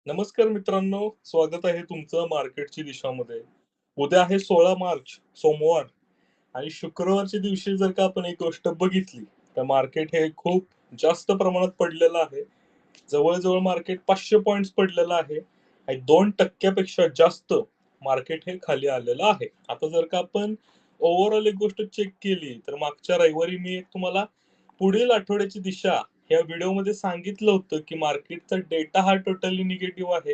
नमस्कार मित्रांनो, स्वागत आहे तुमचं मार्केटची दिशामध्ये. उद्या आहे 16 मार्च सोमवार आणि शुक्रवारच्या दिवशी जर का आपण एक गोष्ट बघितली, तर मार्केट हे खूप जास्त प्रमाणात पडलेलं आहे. जवळ-जवळ मार्केट 500 पॉइंट्स पडलेलं आहे आणि 2% पेक्षा जास्त मार्केट हे खाली आलेलं आहे. आता जर का आपण ओव्हरऑल एक गोष्ट चेक केली, तर मागच्या रविवारी मी एक तुम्हाला पुढील आठवड्याची दिशा या व्हिडिओमध्ये सांगितलं होतं, की मार्केटचा डेटा हा टोटली निगेटिव्ह आहे.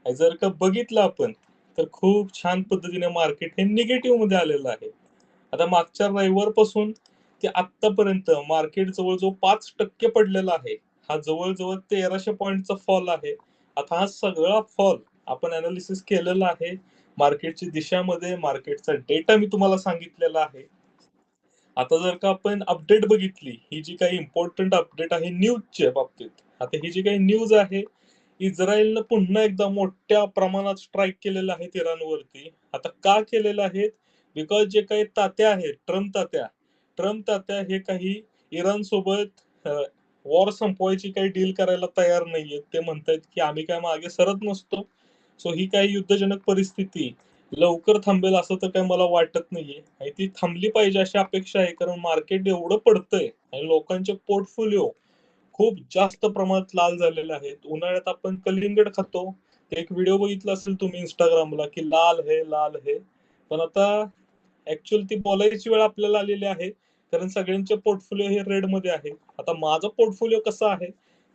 आणि जर का बघितलं आपण, तर खूप छान पद्धतीने मार्केट हे निगेटिव्हमध्ये आलेलं आहे. आता मागच्या रविवारपासून ते आत्तापर्यंत मार्केट जवळ-जवळ 5% पडलेला आहे. हा जवळ-जवळ 1300 पॉइंटचा फॉल आहे. आता हा सगळा फॉल आपण एनालिसिस केलेला आहे. मार्केटची दिशामध्ये मार्केटचा डेटा मी तुम्हाला सांगितलेला आहे. आता जर का आपण अपडेट बघितली, ही जी काही इम्पोर्टंट अपडेट आहे न्यूजच्या बाबतीत. आता ही जी काही न्यूज आहे, इस्रायलनं पुन्हा एकदा मोठ्या प्रमाणात स्ट्राईक केलेलं आहे इराणवरती. आता का केलेलं आहे? बिकॉज जे काही तात्या आहेत, ट्रम्प तात्या हे काही इराणसोबत वॉर संपवायची काही डील करायला तयार नाहीयेत. ते म्हणतायत, की आम्ही काय मागे सरत नसतो. सो ही काही युद्धजनक परिस्थिती लवकर थांबेल असं तर काही मला वाटत नाहीये आणि ती थांबली पाहिजे अशी अपेक्षा आहे. कारण मार्केट एवढं पडतंय आणि लोकांचे पोर्टफोलिओ खूप जास्त प्रमाणात लाल झालेले आहेत. उन्हाळ्यात आपण कलिंगड खातो. ते एक व्हिडिओ बघितला असेल तुम्ही Instagramला, की लाल है, लाल है. पण आता ॲक्चुअल ती बोलायची वेळ आपल्याला आलेली आहे. कारण सगळ्यांचे पोर्टफोलिओ हे रेडमध्ये आहे. आता माझा पोर्टफोलिओ कसा आहे?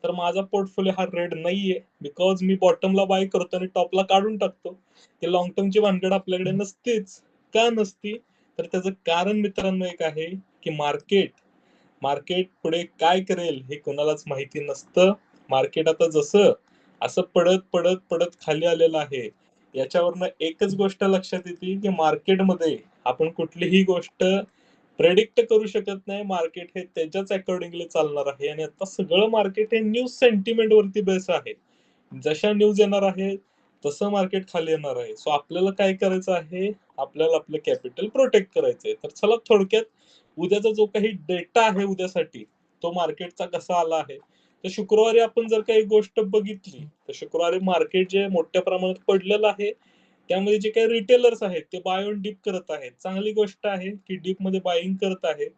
तर माझा पोर्टफोलिओ हा रेड नाहीये. बिकॉज मी बॉटमला बाय करतो आणि टॉपला काढून टाकतो. ते लाँग टर्मची भानगड आपल्याकडे नसतेच. का नसती? तर त्याचं कारण मित्रांनो एक आहे, की मार्केट मार्केट पुढे काय करेल हे कोणालाच माहिती नसतं. मार्केट आता जसं असं पडत खाली आलेलं आहे. याच्यावरनं एकच गोष्ट लक्षात येते, की मार्केटमध्ये आपण कुठलीही गोष्ट प्रेडिक्ट करू शकत नाही. मार्केट हे त्याच्याच अकॉर्डिंगली चालणार आहे आणि आता सगळं मार्केट हे न्यूज सेंटिमेंट वरती बेस आहे. जशा न्यूज येणार आहे, तसं मार्केट खाली येणार आहे. सो आपल्याला काय करायचं आहे? आपल्याला आपलं कॅपिटल प्रोटेक्ट करायचंय. तर चला थोडक्यात उद्याचा जो काही डेटा आहे उद्यासाठी, तो मार्केटचा कसा आला आहे. तर शुक्रवारी आपण जर काही गोष्ट बघितली, तर शुक्रवारी मार्केट जे मोठ्या प्रमाणात पडलेलं आहे, त्यामध्ये जे काही रिटेलर्स आहेत, ते बाय ऑन डिप करत आहेत. चांगली गोष्ट आहे, की डिपमध्ये बायिंग करत आहेत.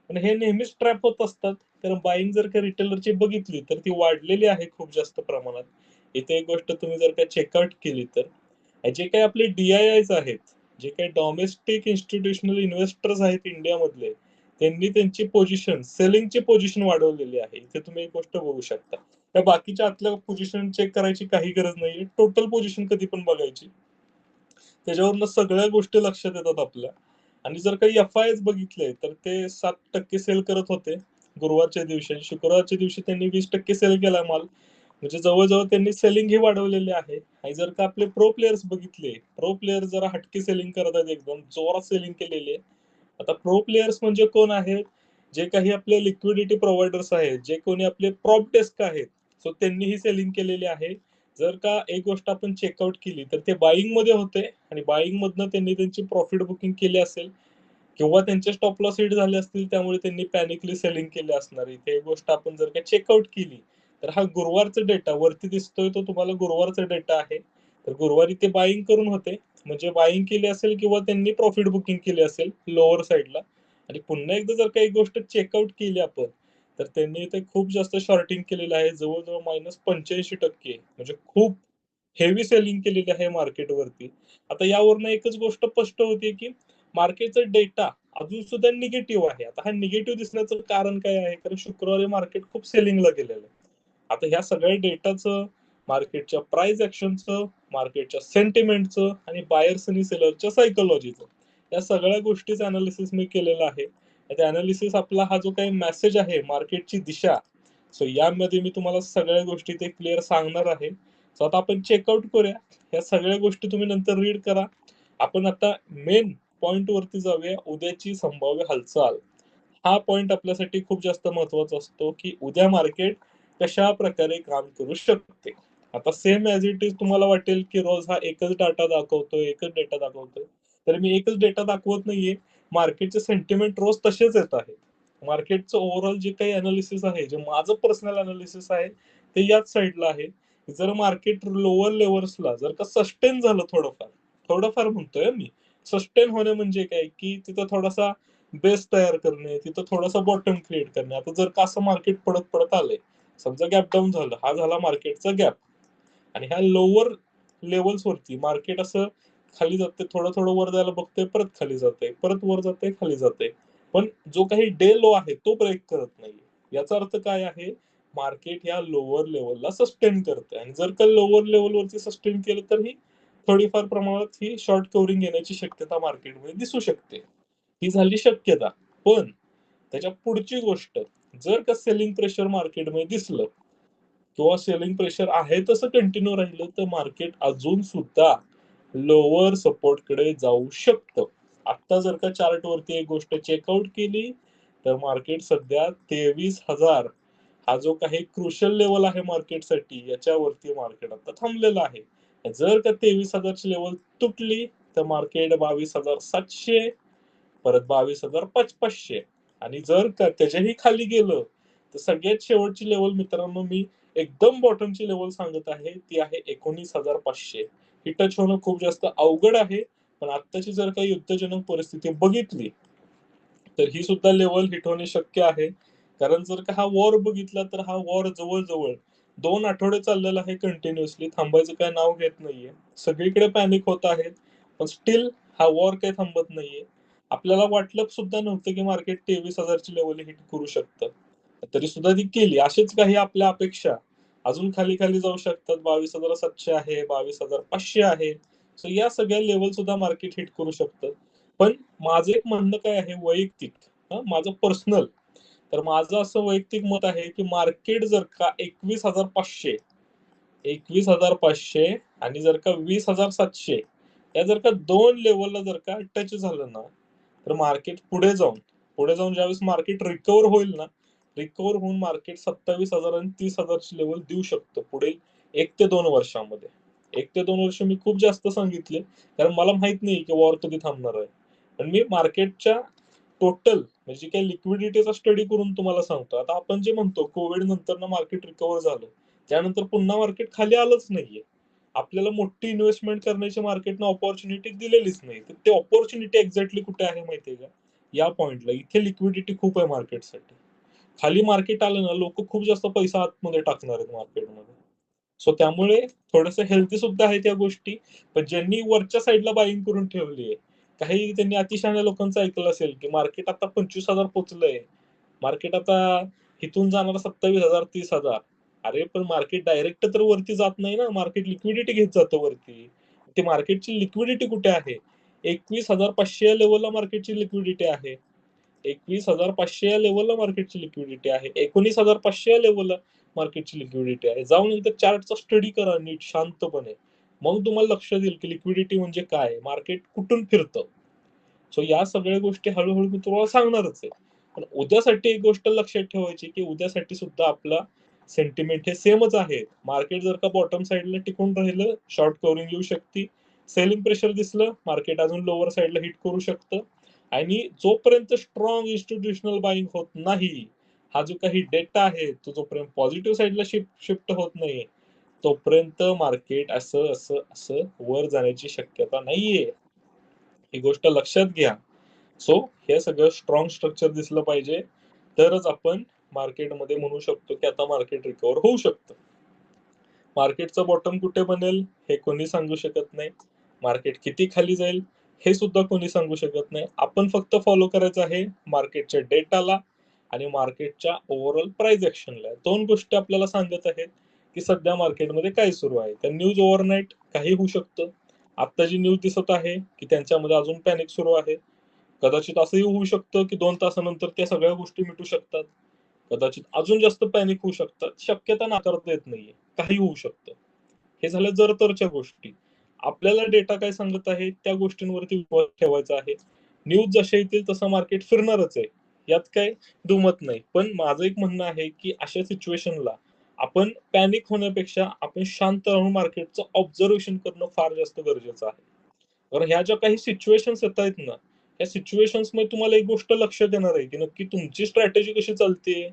पण हे नेहमीच ट्रॅप होत असतात. कारण बायिंग जर का रिटेलरची बघितली, तर ती वाढलेली आहे खूप जास्त प्रमाणात. इथे एक गोष्ट तुम्ही जर का चेकआउट केली तर, जे काही आपले डी-आय-आयज आहेत, जे काही डोमेस्टिक इन्स्टिट्यूशनल इन्व्हेस्टर्स आहेत इंडियामधले, त्यांनी त्यांची पोझिशन, सेलिंगची पोझिशन वाढवलेली आहे. इथे तुम्ही एक गोष्ट बघू शकता. त्या बाकीच्या आतल्या पोझिशन चेक करायची काही गरज नाहीये. टोटल पोझिशन कधी पण बघायची. त्याच्यावरनं सगळ्या गोष्टी लक्षात येतात आपल्या. आणि जर काही एफ-आयच बघितले, तर ते 7% सेल करत होते गुरुवारच्या दिवशी आणि शुक्रवारच्या दिवशी त्यांनी 20% सेल केला माल. म्हणजे जवळ-जवळ त्यांनी सेलिंग ही वाढवलेली आहे. आणि जर का आपले प्रो प्लेयर्स बघितले, प्रो प्लेयर जरा हटके सेलिंग करत आहेत एकदम जोरात सेलिंग केलेली आहे. आता प्रो प्लेयर्स म्हणजे कोण आहेत? जे काही आपले लिक्विडिटी प्रोव्हायडर्स आहेत, जे कोणी आपले प्रॉप डेस्क आहेत, सो त्यांनी ही सेलिंग केलेली आहे. जर का एक गोष्ट आपण चेकआउट केली, तर ते बायिंगमध्ये होते आणि बायिंगमधनं त्यांनी त्यांची प्रॉफिट बुकिंग केली असेल किंवा त्यांचे स्टॉप लॉस हिट झाले असतील, त्यामुळे त्यांनी पॅनिकली सेलिंग केली असणार. इथे एक गोष्ट आपण जर का चेकआउट केली, तर हा गुरुवारचा डेटा वरती दिसतोय तो तुम्हाला गुरुवारचा डेटा आहे. तर गुरुवारी ते बायिंग करून होते. म्हणजे बायिंग केली असेल किंवा त्यांनी प्रॉफिट बुकिंग केली असेल लोअर साइडला. आणि पुन्हा एकदा जर का एक गोष्ट चेकआउट केली आपण, तर त्यांनी इथे खूप जास्त शॉर्टिंग केलेलं आहे. जवळ-जवळ -85% म्हणजे खूप हेवी सेलिंग केलेली आहे मार्केटवरती. आता यावरनं एकच गोष्ट स्पष्ट होते, की मार्केटचा डेटा अजून सुद्धा निगेटिव्ह आहे. आता हा निगेटिव्ह दिसण्याचं कारण काय आहे? कारण शुक्रवारी मार्केट खूप सेलिंगला गेलेलं आहे. आता ह्या सगळ्या डेटाचं, मार्केटच्या प्राइस ॲक्शनचं, मार्केटच्या सेंटिमेंटचं आणि बायर्स आणि सेलरच्या सायकॉलॉजीचं, या सगळ्या गोष्टीचं एनालिसिस मी केलेलं आहे. त्या एनालिसिस आपला हा जो काही मेसेज आहे मार्केटची दिशा, सो यामध्ये मी तुम्हाला सगळ्या गोष्टी ते क्लिअर सांगणार आहे. सो आता आपण चेकआउट करूया. ह्या सगळ्या गोष्टी तुम्ही नंतर रीड करा. आपण आता मेन पॉइंट वरती जाऊया. उद्याची संभाव्य हालचाल. हा पॉइंट आपल्यासाठी खूप जास्त महत्त्वाचा असतो, की उद्या मार्केट कशाप्रकारे काम करू शकते. आता सेम ॲज इट इज तुम्हाला वाटेल, की रोज हा एकच डाटा दाखवतोय, एकच डेटा दाखवतोय. तर मी एकच डेटा दाखवत नाहीये. मार्केटचे सेंटिमेंट रोज तसेच येत आहेत. मार्केटचं ओव्हरऑल जे काही एनालिसिस आहे, जे माझं पर्सनल एनालिसिस आहे, ते याच साइडला आहे. जर मार्केट लोअर लेवल्सला जर का सस्टेन झालं थोडंफार म्हणतोय मी, सस्टेन होणे म्हणजे काय की तिथं थोडासा बेस तयार करणे, तिथं थोडासा बॉटम क्रिएट करणे. आता जर का असं मार्केट पडत पडत आलंय, समजा गॅप डाऊन झालं, हा झाला मार्केटचा गॅप, आणि ह्या लोअर लेवल्स वरती मार्केट असं खाली जाते, थोडं थोडं वर जायला बघते, परत खाली जाते, परत वर जाते, खाली जाते, पण जो काही डे लो आहे तो ब्रेक करत नाहीये. याचा अर्थ काय आहे, मार्केट या लोअर लेवलला सस्टेन करते, आणि जर का लोअर लेवलवरती सस्टेन केलं तर ही थोडीफार प्रमाणात ही शॉर्ट कव्हरिंग येण्याची शक्यता मार्केटमध्ये दिसू शकते. ही झाली शक्यता. पण त्याच्या पुढची गोष्ट, जर का सेलिंग प्रेशर मार्केटमध्ये दिसलं किंवा सेलिंग प्रेशर आहे तसं कंटिन्यू राहिलं, तर मार्केट अजून सुद्धा लोअर सपोर्ट कडे जाऊ शकतं. आता जर का चार्ट वरती एक गोष्ट चेकआउट केली, तर मार्केट सध्या 23,000 हा जो काही क्रुशियल लेवल आहे मार्केटसाठी, याच्यावरती मार्केट आता थांबलेलं आहे. जर का 23,000 ची लेवल तुटली, तर मार्केट 22,700, परत 22,500, आणि जर का त्याच्याही खाली गेलं, तर सगळ्यात शेवटची लेवल मित्रांनो, मी एकदम बॉटमची लेवल सांगत आहे, ती आहे 19,500. ही टच होणं खूप जास्त अवघड आहे, पण आत्ताची जर काही युद्धजनक परिस्थिती बघितली, तर ही सुद्धा लेवल हिट होणे शक्य आहे. कारण जर का हा वॉर बघितला, तर हा वॉर जवळ-जवळ 2 आठवडे चाललेला आहे कंटिन्युअसली, थांबायचं काही नाव घेत नाहीये. सगळीकडे पॅनिक होत आहेत, पण स्टिल हा वॉर काही थांबत नाहीये. आपल्याला वाटलं सुद्धा नव्हतं की मार्केट 23,000 ची लेवल हिट करू शकतं. तरी सुद्धा ती केली. अशीच काही आपल्या अपेक्षा अजून खाली-खाली जाऊ शकतात. 22,700 आहे, 22,500 आहे. सो या सगळ्या लेवल सुद्धा मार्केट हिट करू शकतं. पण माझं एक म्हणणं काय आहे वैयक्तिक, माझं पर्सनल, तर माझं असं वैयक्तिक मत आहे की मार्केट जर का 21,500 आणि जर का 20,700 या जर का दोन लेवलला जर का टच झालं ना, तर मार्केट पुढे जाऊन ज्यावेळेस मार्केट रिकव्हर होईल ना, रिकव्हर होऊन मार्केट 27,000 आणि 30,000 ची लेवल देऊ शकतो पुढील 1 ते 2 वर्षामध्ये. 1 ते 2 वर्ष मी खूप जास्त सांगितले, कारण मला माहित नाही की वॉर कधी थांबणार आहे. पण मी मार्केटच्या टोटल म्हणजे काही लिक्विडिटीचा स्टडी करून तुम्हाला सांगतो. आता आपण जे म्हणतो कोविड नंतर मार्केट रिकव्हर झालं, त्यानंतर पुन्हा मार्केट खाली आलंच नाहीये. आपल्याला मोठी इन्व्हेस्टमेंट करण्याची मार्केटनं अपॉर्च्युनिटी दिलेलीच नाही. तर ते अपॉर्च्युनिटी एक्झॅक्टली कुठे आहे माहितीये का? या पॉइंटला. इथे लिक्विडिटी खूप आहे मार्केटसाठी. खाली मार्केट आलं ना, लोक खूप जास्त पैसा आतमध्ये टाकणार आहेत मार्केटमध्ये. सो त्यामुळे थोडंसं हेल्थी सुद्धा आहेत या गोष्टी. पण ज्यांनी वरच्या साईडला बाईंग करून ठेवली आहे, काही त्यांनी अतिशहाण्या लोकांचं ऐकलं असेल की मार्केट आता 25,000 पोहोचलंय. मार्केट आता इथून जाणार 27,000 30,000. अरे पण मार्केट डायरेक्ट तर वरती जात नाही ना, मार्केट लिक्विडिटी घेत जातं वरती. ती मार्केटची लिक्विडिटी कुठे आहे? 21,500 या लेवलला मार्केटची लिक्विडिटी आहे. 21,500 या लेवलला मार्केटची लिक्विडिटी आहे. 19,500 या लेवलला मार्केटची लिक्विडिटी आहे. जाऊन एकदा चार्टचा स्टडी करा नीट शांतपणे. मग तुम्हाला लक्षात येईल की लिक्विडिटी म्हणजे काय? मार्केट कुठून फिरतं? सो या सगळ्या गोष्टी हळू-हळू मी तुम्हाला सांगणारच आहे. पण उद्यासाठी एक गोष्ट लक्षात ठेवायची की उद्यासाठी सुद्धा आपला सेंटिमेंट हे सेमच आहे. मार्केट जर का बॉटम साइडला टिकून राहिलं, शॉर्ट कव्हरिंग येऊ शकते. सेलिंग प्रेशर दिसलं, मार्केट अजून लोअर साइडला हिट करू शकतं. आणि जोपर्यंत स्ट्रॉंग इन्स्टिट्यूशनल बाईंग होत नाही, हा जो काही डेटा आहे, तो जोपर्यंत पॉझिटिव्ह साइडला शिफ्ट होत नाही, तोपर्यंत मार्केट असं वर जाण्याची शक्यता नाहीये. ही गोष्ट लक्षात घ्या. सो हे सगळं स्ट्रॉंग स्ट्रक्चर दिसलं पाहिजे, तरच आपण मार्केटमध्ये म्हणू शकतो की आता मार्केट रिकव्हर होऊ शकतं. मार्केटचा बॉटम कुठे बनेल हे कोणी सांगू शकत नाही. मार्केट किती खाली जाईल हे सुद्धा कोणी सांगू शकत नाही. आपण फक्त फॉलो करायचं आहे मार्केटच्या डेटाला आणि मार्केटच्या ओव्हरऑल प्राइस ऍक्शनला. दोन गोष्टी आपल्याला सांगत आहेत की सध्या मार्केटमध्ये काय सुरू आहे. त्या न्यूज ओव्हरनाईट काही होऊ शकतं. आता जी न्यूज दिसत आहे की त्यांच्यामध्ये अजून पॅनिक सुरू आहे. कदाचित असंही होऊ शकतं की 2 तासानंतर त्या सगळ्या गोष्टी मिटू शकतात. कदाचित अजून जास्त पॅनिक होऊ शकतात. शक्यता नाकारता येत नाहीये. काही होऊ शकतं. हे झालं जर-तरच्या गोष्टी. आपल्याला डेटा काय सांगत आहे त्या गोष्टींवरती विश्वास ठेवायचा आहे. न्यूज जशा येतील तसं मार्केट फिरणारच आहे. यात काही दुमत नाही. पण माझं एक म्हणणं आहे की अशा सिच्युएशनला आपण पॅनिक होण्यापेक्षा आपण शांत राहून मार्केटचं ऑब्झर्वेशन करणं फार जास्त गरजेचं आहे. तर ह्या ज्या काही सिच्युएशन्स येतायत ना, या सिच्युएशन्समध्ये तुम्हाला एक गोष्ट लक्षात येणार आहे, की नक्की तुमची स्ट्रॅटेजी कशी चालते,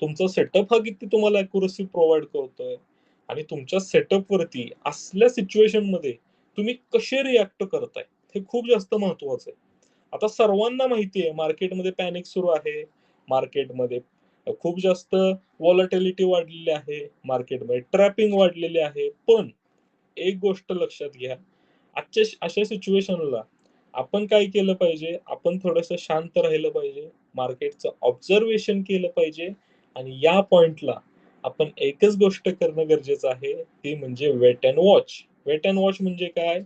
तुमचा सेटअप हा किती तुम्हाला ॲक्युरसी प्रोव्हाईड करतोय. आणि तुमच्या सेटअप वरती असल्या सिच्युएशन मध्ये तुम्ही कसे रिॲक्ट करताय हे खूप जास्त महत्वाचं आहे. आता सर्वांना माहिती आहे मार्केटमध्ये पॅनिक सुरू आहे, मार्केटमध्ये खूप जास्त व्हॉलॅटिलिटी वाढलेली आहे, मार्केटमध्ये ट्रॅपिंग वाढलेली आहे. पण एक गोष्ट लक्षात घ्या, आजच्या अशा सिच्युएशनला आपण काय केलं पाहिजे, आपण थोडंसं शांत राहिलं पाहिजे, मार्केटचं ऑब्झर्वेशन केलं पाहिजे आणि या पॉइंटला आपण एकच गोष्ट करणं गरजेचं आहे, ती म्हणजे wait and watch. Wait and watch म्हणजे काय?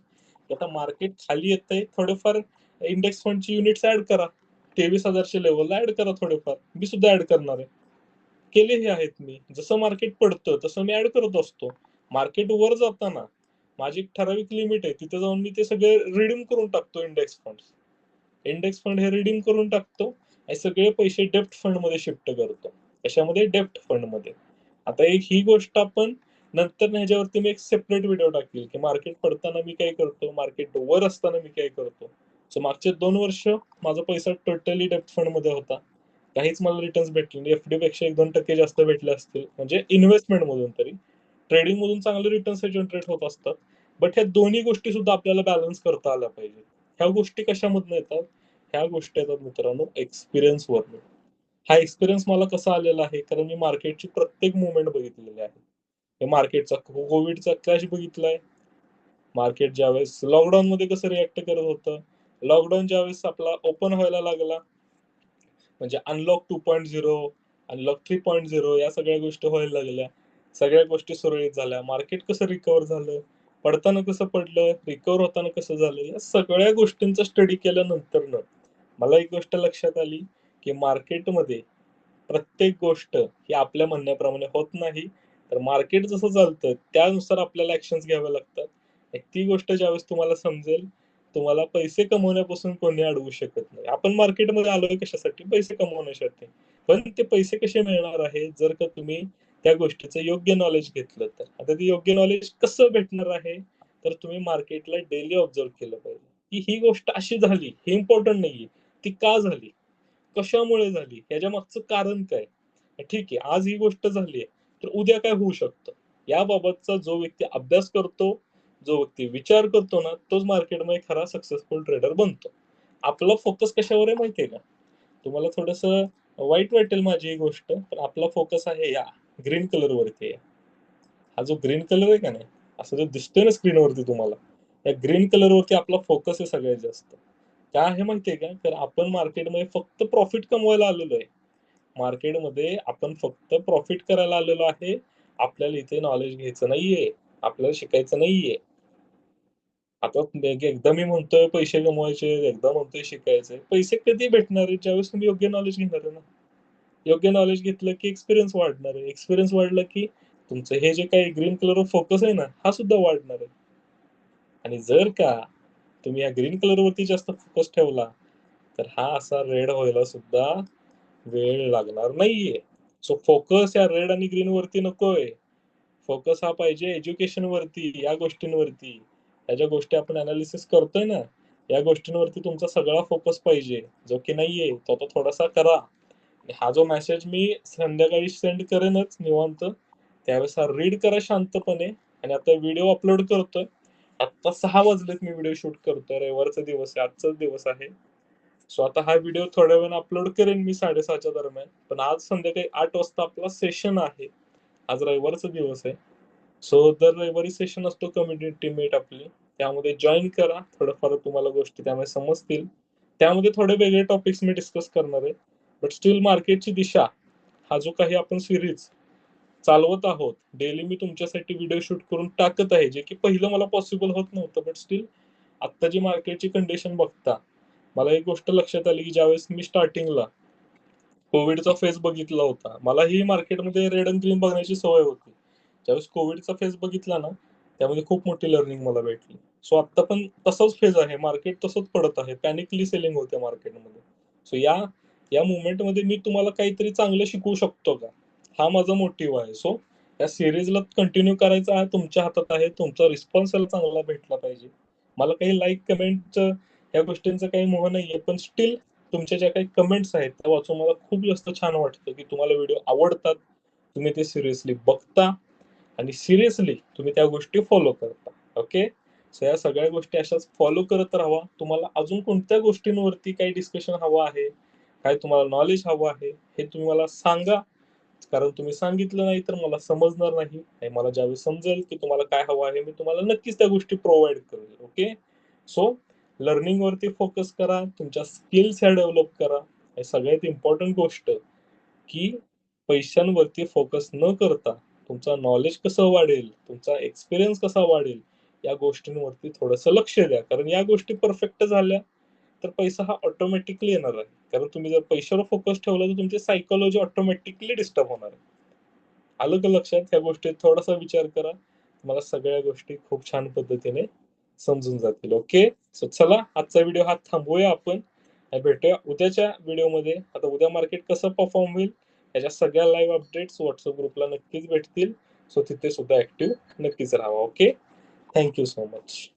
आता मार्केट खाली येतंय, थोडेफार इंडेक्स फंडची युनिट्स ऍड करा. 23,000च्या लेवलला ऍड करा थोडेफार. मी सुद्धा ऍड करणार आहे. केलेही आहेत मी. जसं मार्केट पडतं तसं मी ऍड करत असतो. मार्केट वर जाताना माझी एक ठराविक लिमिट आहे. तिथे जाऊन मी ते सगळे रिडीम करून टाकतो इंडेक्स फंड. इंडेक्स फंड हे रिडीम करून टाकतो आणि सगळे पैसे डेप्ट फंड मध्ये शिफ्ट करतो. कशामध्ये? डेप्ट फंड मध्ये. आता एक ही गोष्ट आपण नंतर ह्याच्यावरती मी एक सेपरेट व्हिडिओ टाकेल की मार्केट पडताना मी काय करतो, मार्केट वर असताना मी काय करतो. सो मागचे 2 वर्ष माझा पैसा टोटली डेप्ट फंड मध्ये होता. काहीच मला रिटर्न्स भेटले नाही. एफडी पेक्षा 1-2% जास्त भेटले असतील, म्हणजे इन्व्हेस्टमेंट मधून तरी. ट्रेडिंग मधून चांगले रिटर्न्स जनरेट होत असतात. बट ह्या दोन्ही गोष्टी सुद्धा आपल्याला बॅलन्स करता आल्या पाहिजे. ह्या गोष्टी कशामधून येतात? ह्या गोष्टी येतात मित्रांनो एक्सपिरियन्स वरून. हा एक्सपिरियन्स मला कसा आलेला आहे, कारण मी मार्केटची प्रत्येक मुवमेंट बघितलेली आहे. हे मार्केटचा कोविडचा क्रॅश बघितलाय. मार्केट ज्यावेळेस लॉकडाऊन मध्ये कसं रिॲक्ट करत होतं, लॉकडाऊन ज्यावेळेस आपला ओपन व्हायला लागला, म्हणजे अनलॉक 2.0, अनलॉक 3.0 या सगळ्या गोष्टी व्हायला लागल्या. सगळ्या गोष्टी सुरळीत झाल्या. मार्केट कसं रिकव्हर झालं, पडताना कसं पडलं, रिकव्हर होताना कसं झालं, या सगळ्या गोष्टींचा स्टडी केल्यानंतरनं मला एक गोष्ट लक्षात आली की मार्केटमध्ये प्रत्येक गोष्ट ही आपल्या म्हणण्याप्रमाणे होत नाही. तर मार्केट जसं चालतं त्यानुसार आपल्याला ऍक्शन्स घ्याव्या लागतात. आणि ती गोष्ट ज्यावेळेस तुम्हाला समजेल, तुम्हाला पैसे कमवण्यापासून कोणी अडवू शकत नाही. आपण मार्केटमध्ये आलोय कशासाठी? पैसे कमवण्यासाठी. पण ते पैसे कसे मिळणार आहे जर का तुम्ही त्या गोष्टीचं योग्य नॉलेज घेतलं तर. आता ते योग्य नॉलेज कसं भेटणार आहे? तर तुम्ही मार्केटला डेली ऑब्झर्व केलं पाहिजे, की ही गोष्ट अशी झाली, हे इम्पॉर्टंट नाहीये. ती का झाली? कशामुळे झाली? याच्या मागचं कारण काय? ठीक आहे, आज ही गोष्ट झाली आहे, तर उद्या काय होऊ शकतं? याबाबतचा जो व्यक्ती अभ्यास करतो, जो व्यक्ती विचार करतो ना, तोच मार्केटमध्ये खरा सक्सेसफुल ट्रेडर बनतो. आपला फोकस कशावर आहे माहिती आहे का? तुम्हाला थोडंसं वाईट वाटेल माझी ही गोष्ट, पण आपला फोकस आहे या ग्रीन कलर वरती आहे. हा जो ग्रीन कलर आहे का नाही, असं जो दिसतोय ना स्क्रीनवरती तुम्हाला, या ग्रीन कलर वरती आपला फोकस आहे सगळ्यात जास्त. काय आहे माहितीये का? तर आपण मार्केटमध्ये फक्त प्रॉफिट कमवायला आलेलो आहे. मार्केटमध्ये आपण फक्त प्रॉफिट करायला आलेलो आहे. आपल्याला इथे नॉलेज घ्यायचं नाहीये. आपल्याला शिकायचं नाहीये. आता एकदा मी म्हणतोय पैसे कमवायचे, एकदा म्हणतोय शिकायचे. पैसे कधी भेटणार आहेत? ज्यावेळेस तुम्ही योग्य नॉलेज घेणार आहे ना. योग्य नॉलेज घेतलं की एक्सपिरियन्स वाढणार आहे. एक्सपिरियन्स वाढला की तुमचं हे जे काही ग्रीन कलरवर फोकस आहे ना, हा सुद्धा वाढणार आहे. आणि जर का तुम्ही या ग्रीन कलरवरती जास्त फोकस ठेवला, तर हा असा रेड व्हायला सुद्धा वेळ लागणार नाहीये. सो फोकस या रेड आणि ग्रीन वरती नकोय. फोकस हा पाहिजे एज्युकेशन वरती, या गोष्टींवरती. ह्या ज्या गोष्टी आपण अनालिसिस करतोय ना, या गोष्टींवरती तुमचा सगळा फोकस पाहिजे. जो की नाहीये, तो आता थोडासा करा. आणि हा जो मेसेज मी संध्याकाळी सेंड करेनच निवांत, त्यावेळेस हा रीड करा शांतपणे. आणि आता व्हिडिओ अपलोड करतोय. आत्ता 6 वाजलेत, मी व्हिडिओ शूट करतोय. रविवारचा दिवस आहे, आजचाच दिवस आहे. सो आता हा व्हिडिओ थोड्या वेळाने अपलोड करेन मी 6:30च्या दरम्यान. पण आज संध्याकाळी 8 वाजता आपला सेशन आहे. आज रविवारचा दिवस आहे. सो दर रविवारी सेशन असतो कम्युनिटी मीट आपली. त्यामध्ये जॉईन करा. थोडंफार तुम्हाला गोष्टी त्यामध्ये समजतील. त्यामध्ये थोडे वेगळे टॉपिक्स मी डिस्कस करणार आहे. बट स्टील मार्केटची दिशा, हा जो काही आपण सिरीज चालवत आहोत, डेली मी तुमच्यासाठी व्हिडिओ शूट करून टाकत आहे, जे की पहिलं मला पॉसिबल होत नव्हतं. बट स्टील आत्ता जी मार्केटची कंडिशन बघता, मला एक गोष्ट लक्षात आली की ज्यावेळेस मी स्टार्टिंगला कोविडचा फेज बघितला होता, मलाही मार्केटमध्ये रेड अँड ग्रीन बघण्याची सवय होती. ज्यावेळेस कोविडचा फेज बघितला ना, त्यामध्ये खूप मोठी लर्निंग मला भेटली. सो आता पण तसाच फेज आहे, मार्केट तसंच पडत आहे, पॅनिकली सेलिंग होते मार्केटमध्ये. सो या या मुवमेंटमध्ये मी तुम्हाला काहीतरी चांगलं शिकवू शकतो का, हा माझा मोटिव्ह आहे. सो या सिरीजला कंटिन्यू करायचा आहे, तुमच्या हातात आहे. तुमचा रिस्पॉन्स चांगला भेटला पाहिजे. मला काही लाईक कमेंट या गोष्टींचा काही मोह नाहीये, पण स्टील तुमच्या ज्या काही कमेंट्स आहेत त्या वाचून मला खूप जास्त छान वाटतं की तुम्हाला व्हिडिओ आवडतात, तुम्ही ते सिरियसली बघता. आणि सिरियसली तुम्ही त्या गोष्टी फॉलो करता. ओके. सो या सगळ्या गोष्टी अशाच फॉलो करत राहा. तुम्हाला अजून कोणत्या गोष्टींवरती काही डिस्कशन हवं आहे, काय तुम्हाला नॉलेज हवं आहे, हे तुम्ही मला सांगा. कारण तुम्ही सांगितलं नाही तर मला समजणार नाही आणि मला ज्यावेळेस समजेल की तुम्हाला काय हवं आहे, मी तुम्हाला नक्कीच त्या गोष्टी प्रोव्हाइड करेल. ओके. सो लर्निंग वरती फोकस करा, तुमच्या स्किल्स ह्या डेव्हलप करा. आणि सगळ्यात इम्पॉर्टंट गोष्ट की पैशांवरती फोकस न करता तुमचं नॉलेज कसं वाढेल, तुमचा एक्सपिरियन्स कसा वाढेल, या गोष्टींवरती थोडंसं लक्ष द्या. कारण या गोष्टी परफेक्ट झाल्या तर पैसा हा ऑटोमॅटिकली येणार आहे. कारण तुम्ही जर पैशावर फोकस ठेवला तर तुमची सायकॉलॉजी ऑटोमॅटिकली डिस्टर्ब होणार आहे. आलं का लक्षात? ह्या गोष्टीत थोडासा विचार करा. तुम्हाला सगळ्या गोष्टी खूप छान पद्धतीने समजून जातील. ओके. सो चला आजचा व्हिडिओ हा थांबवूया आपण आणि भेटूया उद्याच्या व्हिडिओमध्ये. आता उद्या मार्केट कसं परफॉर्म होईल याच्या सगळ्या लाईव्ह अपडेट्स व्हॉट्सअप ग्रुपला नक्कीच भेटतील. सो तिथे सुद्धा ऍक्टिव्ह नक्कीच राहा. Okay. Thank you so much.